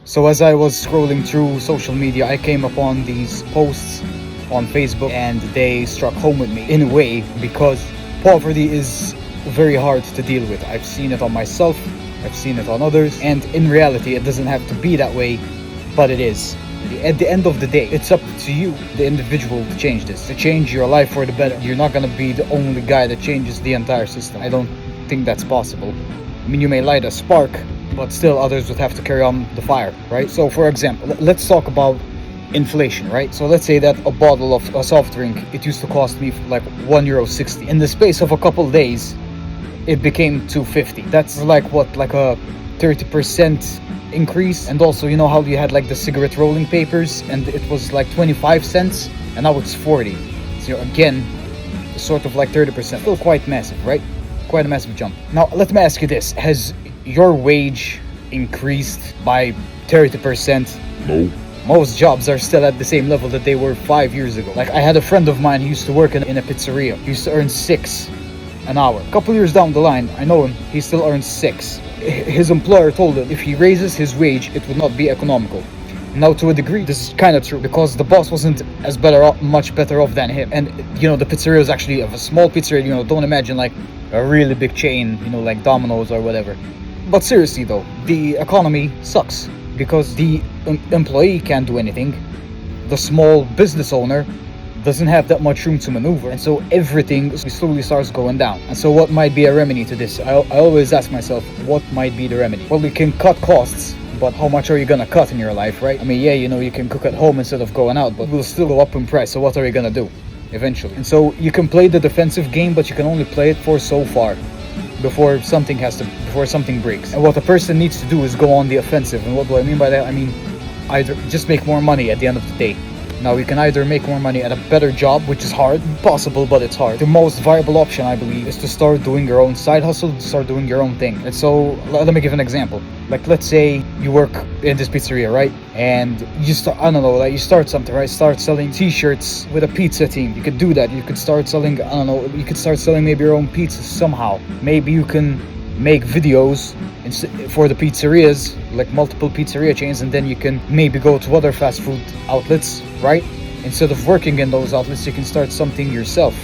So as I was scrolling through social media, I came upon these posts on Facebook, and they struck home with me in a way, because poverty is very hard to deal with. I've seen it on myself, I've seen it on others, and in reality it doesn't have to be that way, but it is. At the end of the day, it's up to you, the individual, to change this, to change your life for the better. You're not gonna be the only guy that changes the entire system. I don't think that's possible. I mean, you may light a spark, but still others would have to carry on the fire, right? So for example, let's talk about inflation, right? So let's say that a bottle of a soft drink, it used to cost me like €1.60. In the space of a couple of days, it became $2.50. That's like what, like a 30% increase. And also, you know how you had like the cigarette rolling papers, and it was like 25 cents, and now it's 40. So again, sort of like 30%. Still quite massive, right? Quite a massive jump. Now let me ask you this: has your wage increased by 30%? No. Most jobs are still at the same level that they were 5 years ago. Like, I had a friend of mine who used to work in a pizzeria. He used to earn $6 an hour. A couple years down the line, I know him, he still earns $6. His employer told him if he raises his wage, it would not be economical. Now, to a degree, this is kind of true, because the boss wasn't as much better off than him. And, you know, the pizzeria was actually of a small pizzeria. You know, don't imagine like a really big chain, you know, like Domino's or whatever. But seriously though, the economy sucks, because the employee can't do anything. The small business owner doesn't have that much room to maneuver, and so everything slowly starts going down. And so what might be a remedy to this? I always ask myself, what might be the remedy? Well, we can cut costs, but how much are you gonna cut in your life, right? I mean, yeah, you know, you can cook at home instead of going out, but we'll still go up in price. So what are you gonna do eventually? And so you can play the defensive game, but you can only play it for so far before something breaks. And what a person needs to do is go on the offensive. And what do I mean by that? I mean, either just make more money at the end of the day. Now, you can either make more money at a better job, which is hard, possible, but it's hard. The most viable option, I believe, is to start doing your own side hustle, to start doing your own thing. And so, let me give an example. Like, let's say you work in this pizzeria, right? And you start, I don't know, like you start something, right? Start selling t-shirts with a pizza team. You could do that. You could start selling, I don't know, you could start selling maybe your own pizzas somehow. Maybe you can make videos for the pizzerias, like multiple pizzeria chains, and then you can maybe go to other fast food outlets, right? Instead of working in those outlets, you can start something yourself.